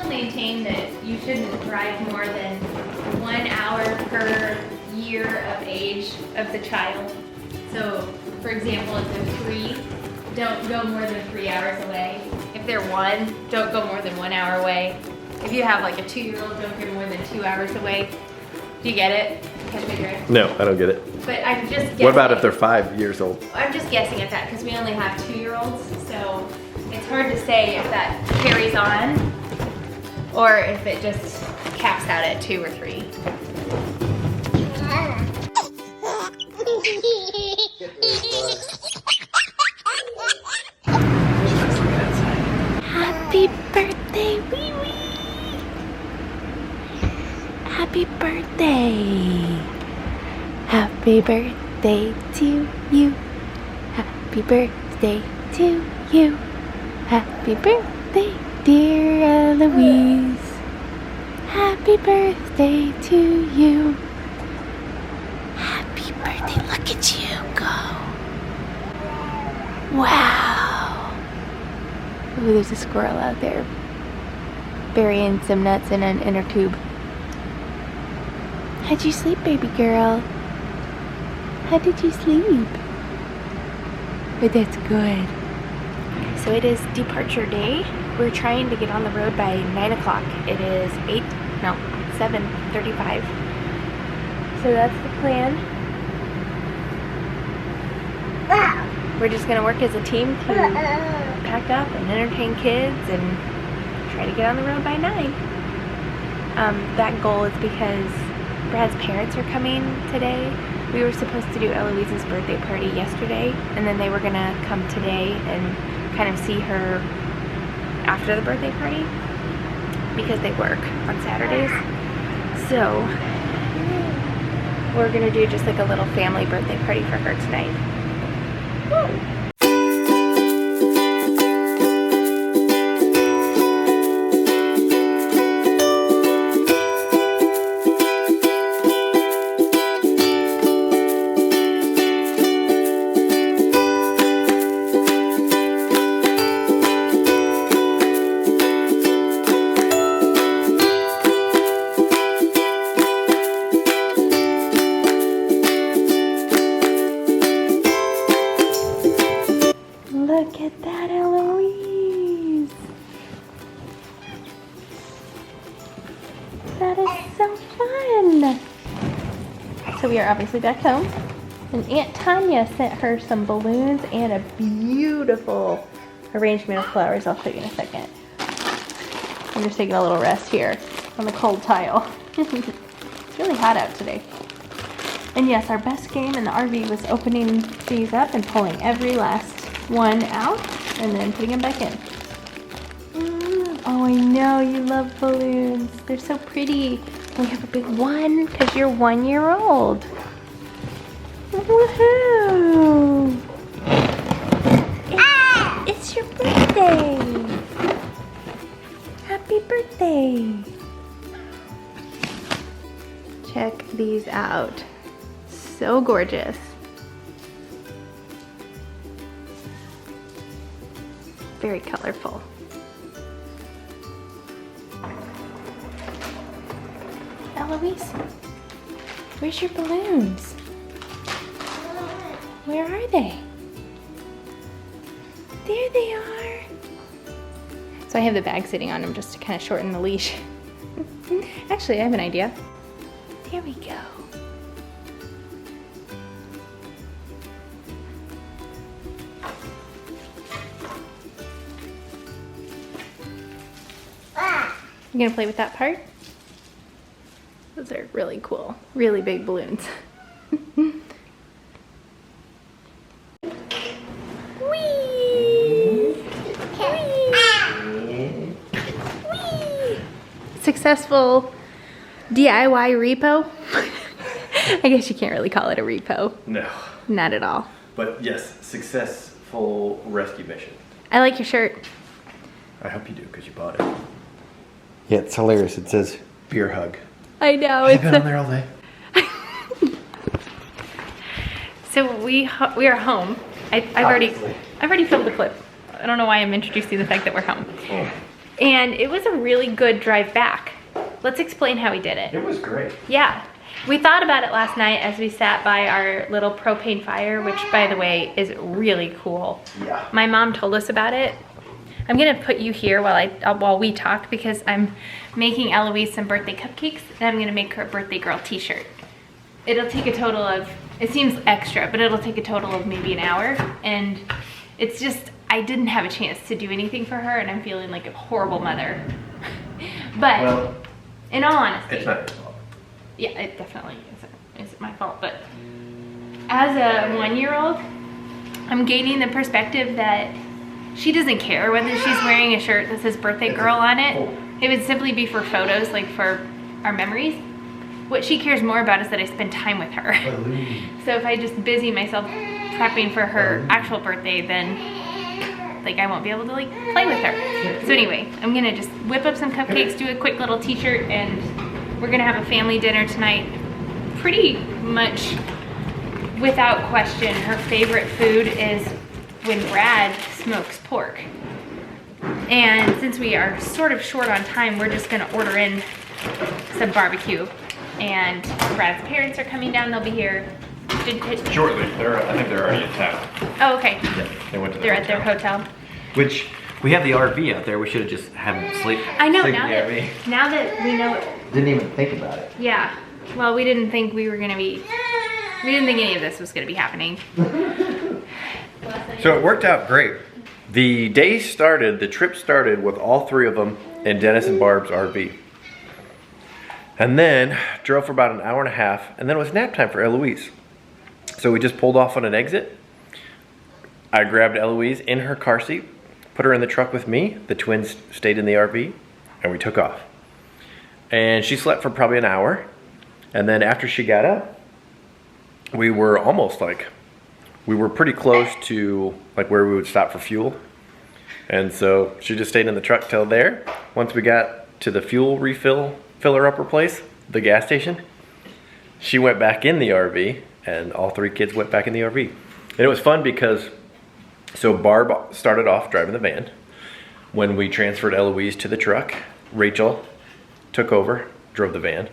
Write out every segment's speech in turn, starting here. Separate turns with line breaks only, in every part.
maintain that you shouldn't drive more than 1 hour per year of age of the child. So, for example, if they're 3, don't go more than 3 hours away. If they're 1, don't go more than 1 hour away. If you have like a 2-year-old, don't go more than 2 hours away. Do you get it? Catch my drift?
No, I don't get it.
But I'm just guessing.
What about if they're 5 years old?
I'm just guessing at that because we only have 2-year-olds, so it's hard to say if that carries on or if it just caps out at 2 or 3. Happy birthday, wee wee! Happy birthday! Happy birthday to you. Happy birthday to you. Happy birthday, dear Eloise. Happy birthday to you. Happy birthday, look at you go. Wow. Ooh, there's a squirrel out there burying some nuts in an inner tube. How'd you sleep, baby girl? How did you sleep? But that's good. So it is departure day. We're trying to get on the road by 9 o'clock. It is 7:35. So that's the plan. We're just gonna work as a team to pack up and entertain kids and try to get on the road by 9. That goal is because Brad's parents are coming today. We were supposed to do Eloise's birthday party yesterday, and then they were gonna come today and kind of see her after the birthday party because they work on Saturdays. So we're gonna do just like a little family birthday party for her tonight. Woo! Look at that, Eloise! That is so fun! So we are obviously back home, and Aunt Tanya sent her some balloons and a beautiful arrangement of flowers. I'll show you in a second. I'm just taking a little rest here on the cold tile. It's really hot out today. And yes, our best game in the RV was opening these up and pulling every last one out and then putting them back in. Oh, I know you love balloons. They're so pretty. We have a big one because you're 1 year old. Woohoo! It's your birthday. Happy birthday. Check these out. So gorgeous. Very colorful. Eloise, where's your balloons? Where are they? There they are. So I have the bag sitting on them just to kind of shorten the leash. Actually, I have an idea. There we go. You gonna play with that part? Those are really cool, really big balloons. Whee! Whee! Whee! Successful DIY repo? I guess you can't really call it a repo.
No.
Not at all.
But yes, successful rescue mission.
I like your shirt.
I hope you do, because you bought it. Yeah, it's hilarious. It says beer hug.
I know.
I've been on there all day.
So we are home. I've already filmed the clip. I don't know why I'm introducing the fact that we're home.
Oh.
And it was a really good drive back. Let's explain how we did it.
It was great.
Yeah. We thought about it last night as we sat by our little propane fire, which, by the way, is really cool.
Yeah.
My mom told us about it. I'm gonna put you here while we talk, because I'm making Eloise some birthday cupcakes, and I'm gonna make her a birthday girl t-shirt. It'll take a total of, it seems extra, but it'll take a total of maybe an hour. And it's just, I didn't have a chance to do anything for her, and I'm feeling like a horrible mother. But
Well,
in all honesty,
it's not your fault.
yeah, it definitely isn't my fault. But as a 1-year-old, I'm gaining the perspective that she doesn't care whether she's wearing a shirt that says birthday girl on it. It would simply be for photos, like for our memories. What she cares more about is that I spend time with her. So if I just busy myself prepping for her actual birthday, then like I won't be able to like play with her. So anyway, I'm gonna just whip up some cupcakes, do a quick little t-shirt, and we're gonna have a family dinner tonight. Pretty much without question, her favorite food is when Brad smokes pork. And since we are sort of short on time, we're just gonna order in some barbecue. And Brad's parents are coming down, they'll be here.
Shortly. I think they're already in town.
Oh, okay.
Yeah, they went to
They're at their hotel.
Which, we have the RV out there. We should have just had them sleep.
I know,
sleep
now
in the RV.
that we know it.
Didn't even think about it.
Yeah. Well, we didn't think we didn't think any of this was gonna be happening.
So it worked out great. The trip started with all three of them in Dennis and Barb's RV. And then drove for about an hour and a half, and then it was nap time for Eloise. So we just pulled off on an exit. I grabbed Eloise in her car seat, put her in the truck with me. The twins stayed in the RV, and we took off. And she slept for probably an hour. And then after she got up, we were pretty close to like where we would stop for fuel. And so she just stayed in the truck till there. Once we got to the fuel filler upper place, the gas station, she went back in the RV, and all three kids went back in the RV. And it was fun because, so Barb started off driving the van. When we transferred Eloise to the truck, Rachel took over, drove the van.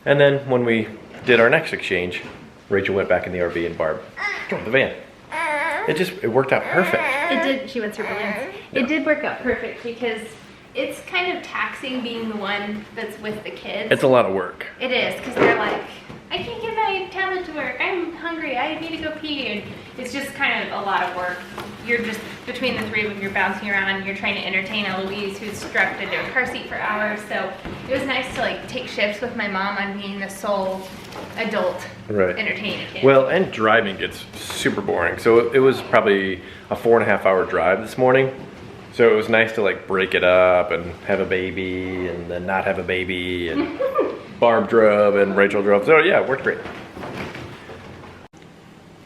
And then when we did our next exchange, Rachel went back in the RV and Barb drove the van. It worked out perfect.
It did, she went super balloons.
Yeah.
It did work out perfect because it's kind of taxing being the one that's with the kids.
It's a lot of work.
It is, because they're like, I can't get my tablet to work, I'm hungry, I need to go pee, and it's just kind of a lot of work. You're just, between the three of them, you're bouncing around, you're trying to entertain Eloise, who's strapped into a car seat for hours, so it was nice to like take shifts with my mom on being the sole adult entertaining a kid.
Well, and driving gets super boring. So it was probably a 4.5 hour drive this morning. So it was nice to like break it up and have a baby and then not have a baby, and Barb drove and Rachel drove. So yeah, it worked great.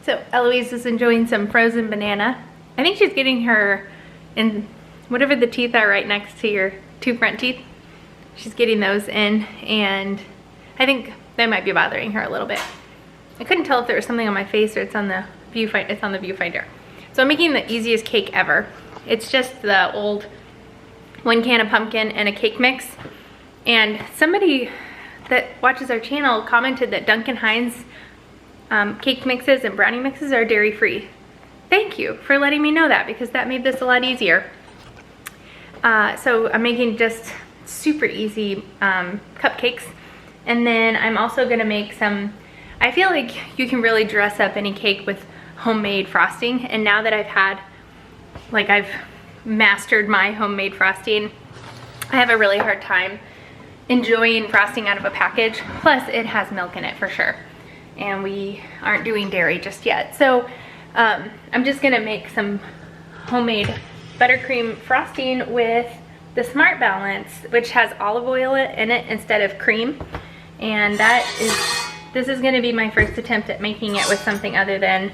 So Eloise is enjoying some frozen banana. I think she's getting her in whatever the teeth are right next to your two front teeth. She's getting those in, and I think that might be bothering her a little bit. I couldn't tell if there was something on my face or it's on the viewfinder. It's on the viewfinder. So I'm making the easiest cake ever. It's just the old 1 can of pumpkin and a cake mix. And somebody that watches our channel commented that Duncan Hines cake mixes and brownie mixes are dairy free. Thank you for letting me know that, because that made this a lot easier. So I'm making just super easy cupcakes. And then I'm also gonna make some, I feel like you can really dress up any cake with homemade frosting. And now that I've mastered my homemade frosting, I have a really hard time enjoying frosting out of a package. Plus it has milk in it for sure. And we aren't doing dairy just yet. So I'm just gonna make some homemade buttercream frosting with the Smart Balance, which has olive oil in it instead of cream. And this is gonna be my first attempt at making it with something other than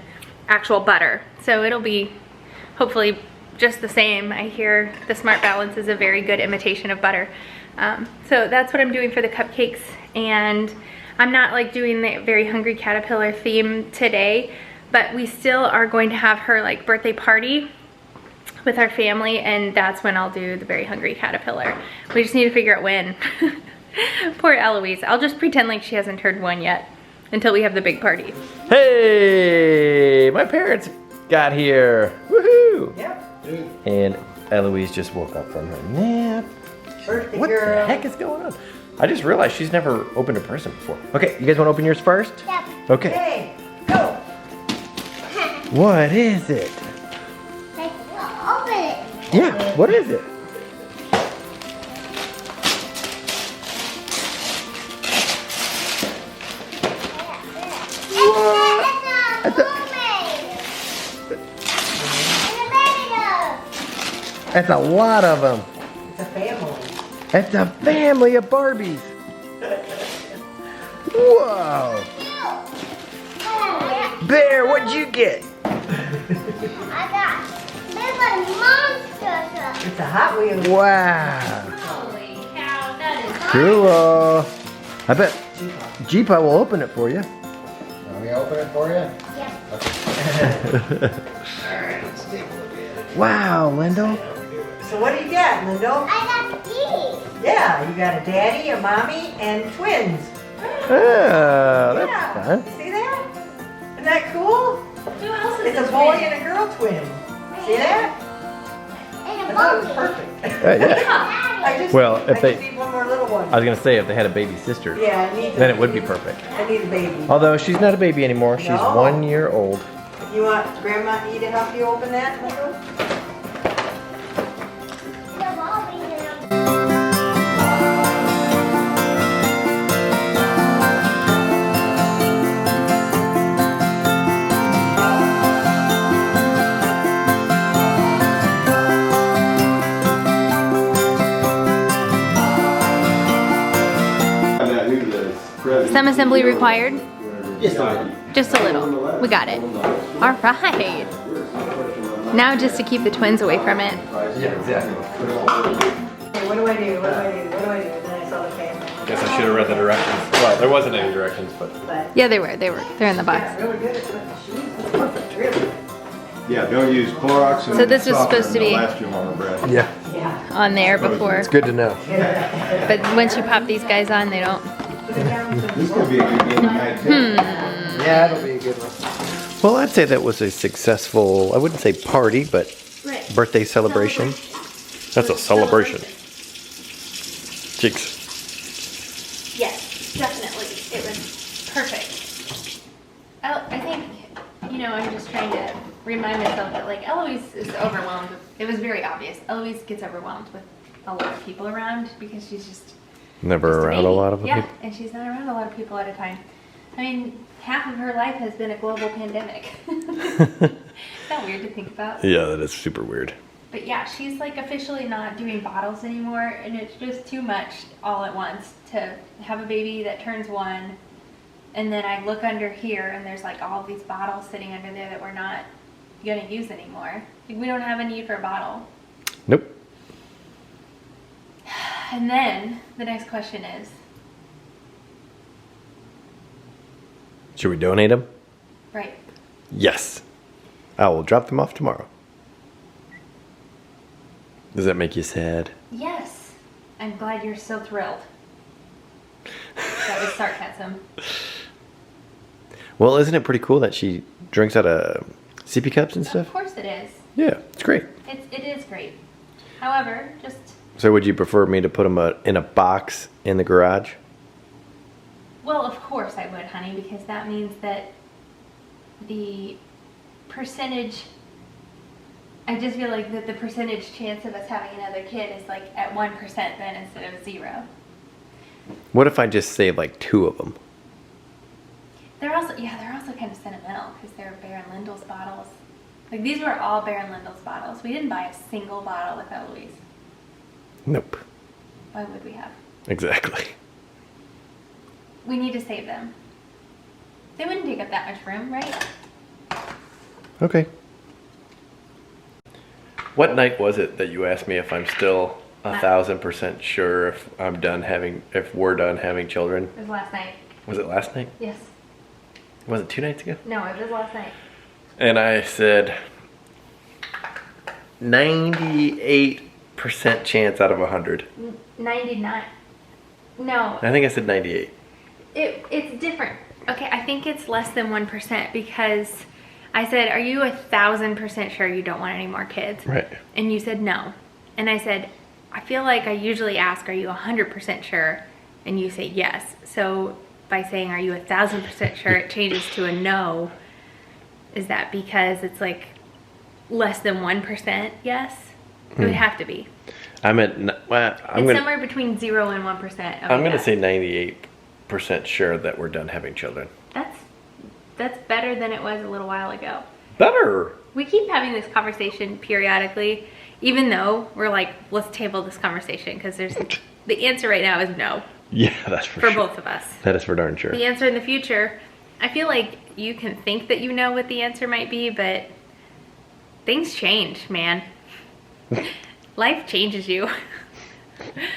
actual butter. So it'll be hopefully just the same. I hear the Smart Balance is a very good imitation of butter. So that's what I'm doing for the cupcakes. And I'm not like doing the very hungry caterpillar theme today, but we still are going to have her like birthday party with our family, and that's when I'll do the Very Hungry Caterpillar. We just need to figure out when. Poor Eloise. I'll just pretend like she hasn't turned 1 yet until we have the big party.
Hey, my parents got here. Woohoo!
Yep.
And Eloise just woke up from her nap.
Birthday
What
girl.
the heck is going on? I just realized she's never opened a present before. Okay, you guys want to open yours first?
Yep.
Okay.
Hey, go.
What is it?
Open it.
Yeah, what is it?
It's a
That's a lot of them.
It's a family.
It's a family of Barbies. Whoa. Bear, what'd you get?
I got little monster truck.
It's a Hot Wheels.
Wow.
Holy cow, that is
Cool. I bet Jeepa will open it for you.
Want me to open it for you?
Yep.
Alright, let's take a look at it.
Wow, Lyndle.
So what do you got, Lyndle?
I got these.
Yeah, you got a daddy, a mommy, and twins.
Oh, that's
Yeah.
fun.
See that? Isn't that cool?
Who else is
It's a
this
boy
twin?
and a girl twin. See that?
And
I
a
thought it was
monkey.
perfect.
Yeah.
I just,
Well, if
I
they-
just need one more little one.
I was gonna say if they had a baby sister,
Yeah, I need
then it would be perfect.
I need a baby.
Although she's not a baby anymore, she's
No.
1 year old.
You want Grandma E to help you open that, Lyndle?
The Barbie and a
Some assembly required?
Just a little.
Just a little. We got it. All right. Now just to keep the twins away from it.
Yeah, exactly.
Okay, what do I do? What do I do? What do I do? And then I saw the family.
Guess I should have read the directions. Well, there wasn't any directions, but.
But
Yeah, they were. They're in the box.
yeah, really good at putting the shoes. That's perfect, really.
Yeah, don't use Clorox and
So this was
softener,
supposed to
they'll
be-
last you longer, Brad.
Yeah,
Yeah.
On there before.
it's good to know.
But once you pop these guys on, they don't.
Put it down to
This could be a good game tonight, too.
Yeah, it'll be a good one. Well, I'd say that was a successful, I wouldn't say party, but birthday celebration. That's a celebration. Cheeks.
Yes, definitely. It was perfect. Oh, I think, I'm just trying to remind myself that, like, Eloise is overwhelmed. It was very obvious. Eloise gets overwhelmed with a lot of people around because she's just
Never
just
around a
baby.
lot of
Yeah,
people.
and she's not around a lot of people at a time. I mean, half of her life has been a global pandemic. Isn't that weird to think about?
Yeah, that is super weird.
But yeah, she's like officially not doing bottles anymore, and it's just too much all at once to have a baby that turns 1, and then I look under here and there's like all these bottles sitting under there that we're not gonna use anymore. Like, we don't have a need for a bottle.
Nope.
And then the next question is,
Should we donate them?
right,
Yes. I will drop them off tomorrow. Does that make you sad?
yes, I'm glad you're so thrilled. That was sarcasm.
Well, isn't it pretty cool that she drinks out of sippy cups and
Of
stuff?
course it is.
Yeah, it's great.
It is great. However, just
So would you prefer me to put them in a box in the garage?
well, of course I would, honey, because that means that the percentage, I just feel like that the percentage chance of us having another kid is like at 1% then instead of 0.
What if I just save like 2 of them?
They're also kind of sentimental because they're Berend Lyndle's bottles. Like, these were all Berend Lyndle's bottles. We didn't buy a single bottle with Eloise.
Nope.
Why would we have?
Exactly.
We need to save them. They wouldn't take up that much room, right?
Okay. What night was it that you asked me if I'm still 1,000% sure if we're done having children?
It was last night.
Was it last night?
Yes.
Was it 2 nights ago?
No, it was last night.
And I said, 98% chance out of 100.
99. No,
I think I said 98.
it's different. Okay, I think it's less than 1% because I said, are you 1,000% sure you don't want any more kids?
Right.
And you said no. And I said, I feel like I usually ask, are you 100% sure? And you say yes. So by saying, are you 1,000% sure, it changes to a no. Is that because it's like less than 1% yes? It would have to be.
I'm at, well,
It's somewhere between 0 and 1%.
I'm gonna say 98% sure that we're done having children.
That's better than it was a little while ago.
Better.
We keep having this conversation periodically, even though we're like, let's table this conversation because there's the answer right now is no
Yeah, that's for
for
sure.
both of us.
That is for darn sure.
The answer in the future, I feel like you can think that you know what the answer might be, but things change, man. Life changes you.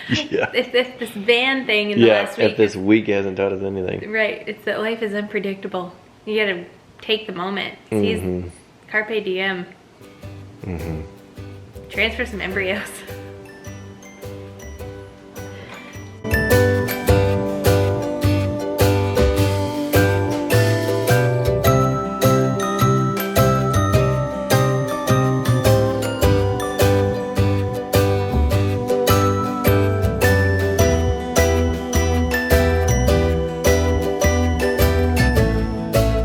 Yeah.
If this van thing in the
Yeah,
last week.
if this week hasn't taught us anything.
Right, it's that life is unpredictable. You gotta take the moment. Seize, carpe diem. Transfer some embryos.